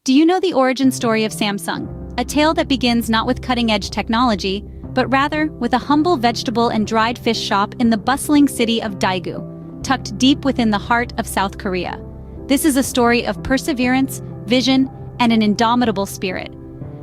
Do you know the origin story of Samsung? A tale that begins not with cutting-edge technology, but rather with a humble vegetable and dried fish shop in the bustling city of Daegu, tucked deep within the heart of South Korea. This is a story of perseverance, vision, and an indomitable spirit.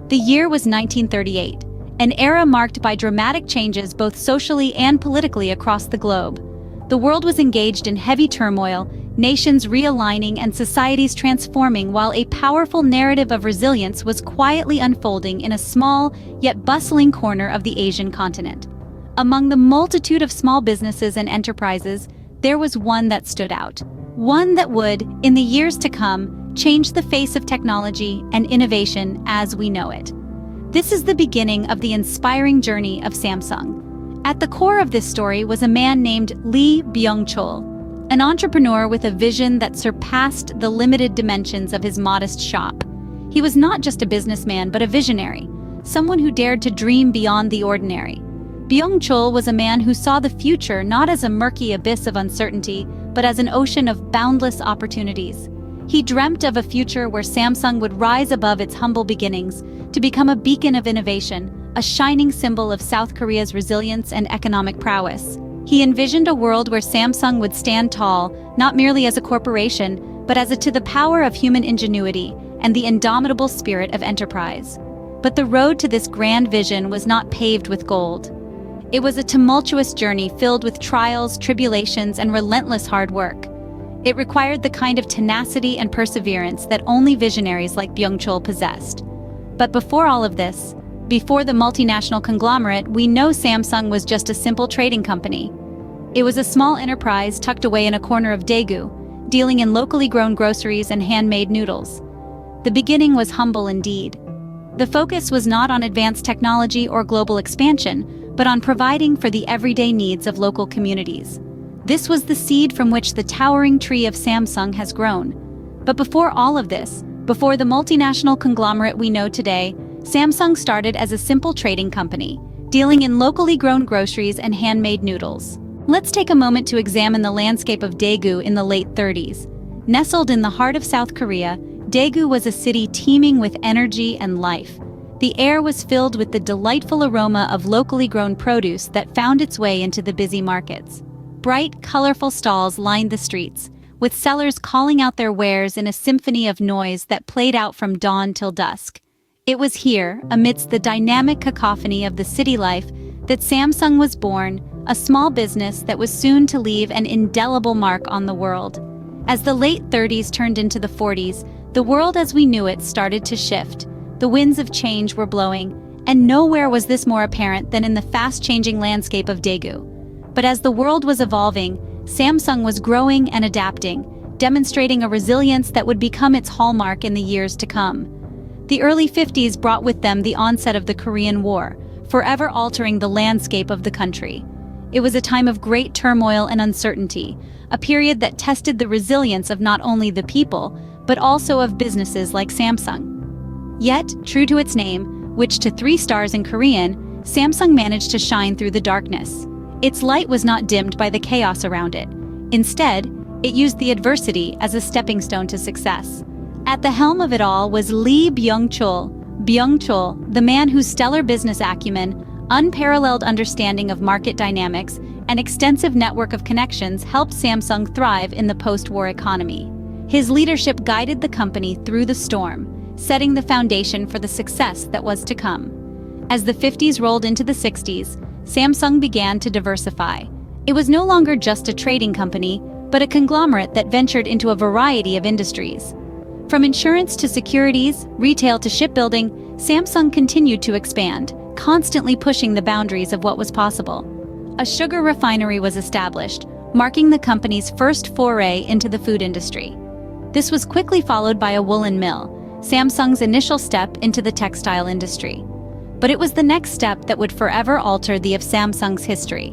The year was 1938, an era marked by dramatic changes both socially and politically across the globe. The world was engaged in heavy turmoil, nations realigning and societies transforming, while a powerful narrative of resilience was quietly unfolding in a small yet bustling corner of the Asian continent. Among the multitude of small businesses and enterprises, there was one that stood out. One that would, in the years to come, change the face of technology and innovation as we know it. This is the beginning of the inspiring journey of Samsung. At the core of this story was a man named Lee Byung-chul, an entrepreneur with a vision that surpassed the limited dimensions of his modest shop. He was not just a businessman, but a visionary, someone who dared to dream beyond the ordinary. Byung-chul was a man who saw the future not as a murky abyss of uncertainty, but as an ocean of boundless opportunities. He dreamt of a future where Samsung would rise above its humble beginnings to become a beacon of innovation, a shining symbol of South Korea's resilience and economic prowess. He envisioned a world where Samsung would stand tall, not merely as a corporation, but as to the power of human ingenuity and the indomitable spirit of enterprise. But the road to this grand vision was not paved with gold. It was a tumultuous journey filled with trials, tribulations, and relentless hard work. It required the kind of tenacity and perseverance that only visionaries like Byung-chul possessed. But before all of this, before the multinational conglomerate, we know Samsung was just a simple trading company. It was a small enterprise tucked away in a corner of Daegu, dealing in locally grown groceries and handmade noodles. The beginning was humble indeed. The focus was not on advanced technology or global expansion, but on providing for the everyday needs of local communities. This was the seed from which the towering tree of Samsung has grown. But before all of this, before the multinational conglomerate we know today, Samsung started as a simple trading company, dealing in locally grown groceries and handmade noodles. Let's take a moment to examine the landscape of Daegu in the late 30s. Nestled in the heart of South Korea, Daegu was a city teeming with energy and life. The air was filled with the delightful aroma of locally grown produce that found its way into the busy markets. Bright, colorful stalls lined the streets, with sellers calling out their wares in a symphony of noise that played out from dawn till dusk. It was here, amidst the dynamic cacophony of the city life, that Samsung was born, a small business that was soon to leave an indelible mark on the world. As the late 30s turned into the 40s, the world as we knew it started to shift. The winds of change were blowing, and nowhere was this more apparent than in the fast-changing landscape of Daegu. But as the world was evolving, Samsung was growing and adapting, demonstrating a resilience that would become its hallmark in the years to come. The early 50s brought with them the onset of the Korean War, forever altering the landscape of the country. It was a time of great turmoil and uncertainty, a period that tested the resilience of not only the people, but also of businesses like Samsung. Yet, true to its name, which to 3 stars in Korean, Samsung managed to shine through the darkness. Its light was not dimmed by the chaos around it. Instead, it used the adversity as a stepping stone to success. At the helm of it all was Lee Byung-chul. Byung-chul, the man whose stellar business acumen, unparalleled understanding of market dynamics, and extensive network of connections helped Samsung thrive in the post-war economy. His leadership guided the company through the storm, setting the foundation for the success that was to come. As the 50s rolled into the 60s, Samsung began to diversify. It was no longer just a trading company, but a conglomerate that ventured into a variety of industries. From insurance to securities, retail to shipbuilding, Samsung continued to expand, constantly pushing the boundaries of what was possible. A sugar refinery was established, marking the company's first foray into the food industry. This was quickly followed by a woolen mill, Samsung's initial step into the textile industry. But it was the next step that would forever alter the of Samsung's history.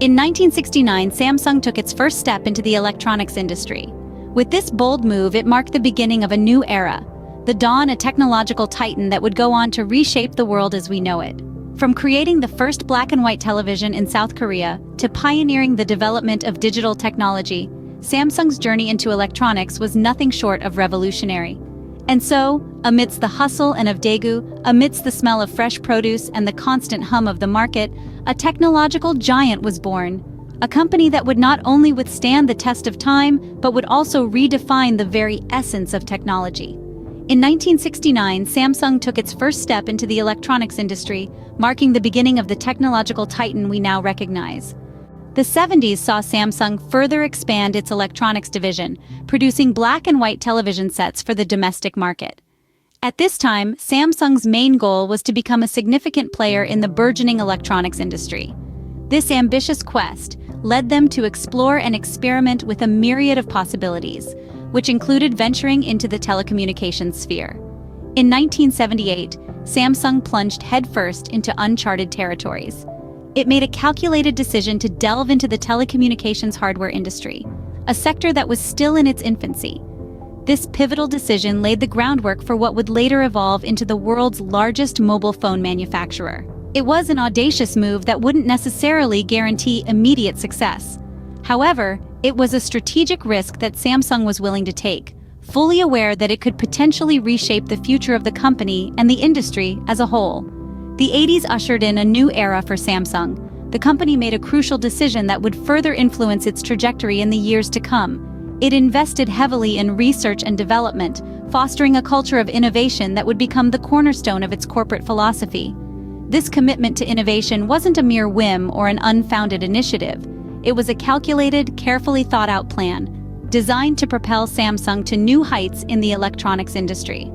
In 1969, Samsung took its first step into the electronics industry. With this bold move, it marked the beginning of a new era, the dawn of a technological titan that would go on to reshape the world as we know it. From creating the first black and white television in South Korea to pioneering the development of digital technology, Samsung's journey into electronics was nothing short of revolutionary. And so, amidst the hustle and of Daegu, amidst the smell of fresh produce and the constant hum of the market, a technological giant was born. A company that would not only withstand the test of time, but would also redefine the very essence of technology. In 1969, Samsung took its first step into the electronics industry, marking the beginning of the technological titan we now recognize. The 70s saw Samsung further expand its electronics division, producing black and white television sets for the domestic market. At this time, Samsung's main goal was to become a significant player in the burgeoning electronics industry. This ambitious quest led them to explore and experiment with a myriad of possibilities, which included venturing into the telecommunications sphere. In 1978, Samsung plunged headfirst into uncharted territories. It made a calculated decision to delve into the telecommunications hardware industry, a sector that was still in its infancy. This pivotal decision laid the groundwork for what would later evolve into the world's largest mobile phone manufacturer. It was an audacious move that wouldn't necessarily guarantee immediate success. However, it was a strategic risk that Samsung was willing to take, fully aware that it could potentially reshape the future of the company and the industry as a whole. The 80s ushered in a new era for Samsung. The company made a crucial decision that would further influence its trajectory in the years to come. It invested heavily in research and development, fostering a culture of innovation that would become the cornerstone of its corporate philosophy. This commitment to innovation wasn't a mere whim or an unfounded initiative. It was a calculated, carefully thought-out plan, designed to propel Samsung to new heights in the electronics industry.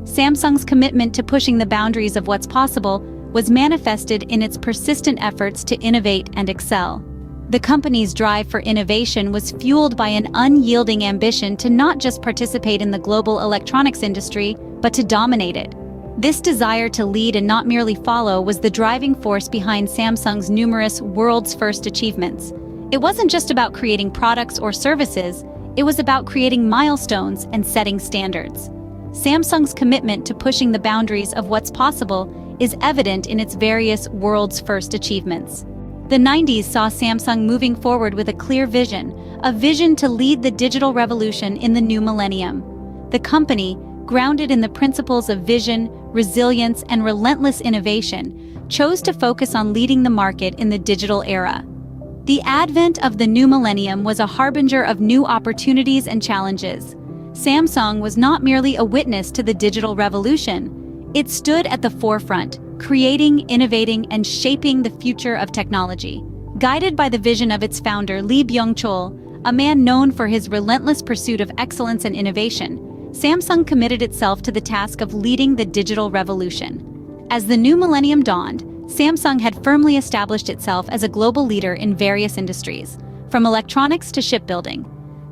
Samsung's commitment to pushing the boundaries of what's possible was manifested in its persistent efforts to innovate and excel. The company's drive for innovation was fueled by an unyielding ambition to not just participate in the global electronics industry, but to dominate it. This desire to lead and not merely follow was the driving force behind Samsung's numerous world's first achievements. It wasn't just about creating products or services, it was about creating milestones and setting standards. Samsung's commitment to pushing the boundaries of what's possible is evident in its various world's first achievements. The 90s saw Samsung moving forward with a clear vision, a vision to lead the digital revolution in the new millennium. The company, grounded in the principles of vision, resilience, and relentless innovation, chose to focus on leading the market in the digital era. The advent of the new millennium was a harbinger of new opportunities and challenges. Samsung was not merely a witness to the digital revolution. It stood at the forefront, creating, innovating, and shaping the future of technology. Guided by the vision of its founder, Lee Byung-chul, a man known for his relentless pursuit of excellence and innovation, Samsung committed itself to the task of leading the digital revolution. As the new millennium dawned, Samsung had firmly established itself as a global leader in various industries, from electronics to shipbuilding.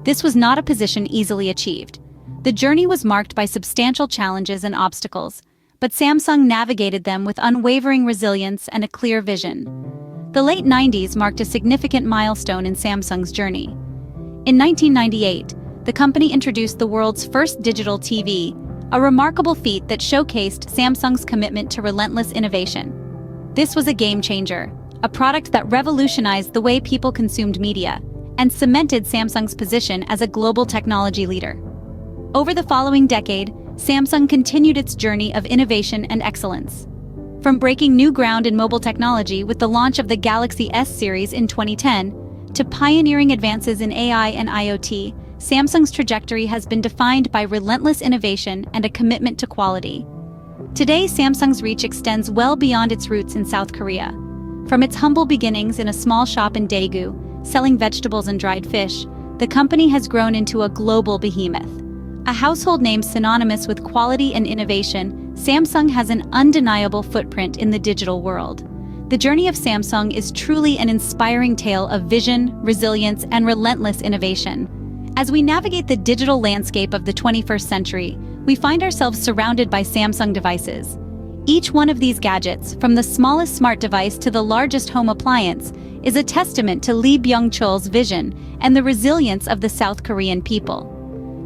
This was not a position easily achieved. The journey was marked by substantial challenges and obstacles, but Samsung navigated them with unwavering resilience and a clear vision. The late 90s marked a significant milestone in Samsung's journey. In 1998, the company introduced the world's first digital TV, a remarkable feat that showcased Samsung's commitment to relentless innovation. This was a game changer, a product that revolutionized the way people consumed media, and cemented Samsung's position as a global technology leader. Over the following decade, Samsung continued its journey of innovation and excellence. From breaking new ground in mobile technology with the launch of the Galaxy S series in 2010, to pioneering advances in AI and IoT, Samsung's trajectory has been defined by relentless innovation and a commitment to quality. Today, Samsung's reach extends well beyond its roots in South Korea. From its humble beginnings in a small shop in Daegu, selling vegetables and dried fish, the company has grown into a global behemoth. A household name synonymous with quality and innovation, Samsung has an undeniable footprint in the digital world. The journey of Samsung is truly an inspiring tale of vision, resilience, and relentless innovation. As we navigate the digital landscape of the 21st century, we find ourselves surrounded by Samsung devices. Each one of these gadgets, from the smallest smart device to the largest home appliance, is a testament to Lee Byung-chul's vision and the resilience of the South Korean people.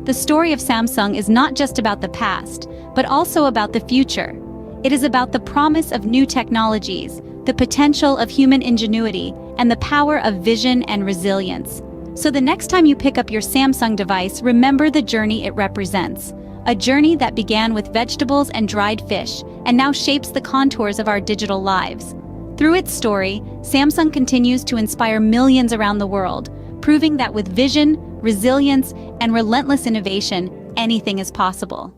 The story of Samsung is not just about the past, but also about the future. It is about the promise of new technologies, the potential of human ingenuity, and the power of vision and resilience. So the next time you pick up your Samsung device, remember the journey it represents. a journey that began with vegetables and dried fish and now shapes the contours of our digital lives. Through its story, Samsung continues to inspire millions around the world, proving that with vision, resilience, and relentless innovation, anything is possible.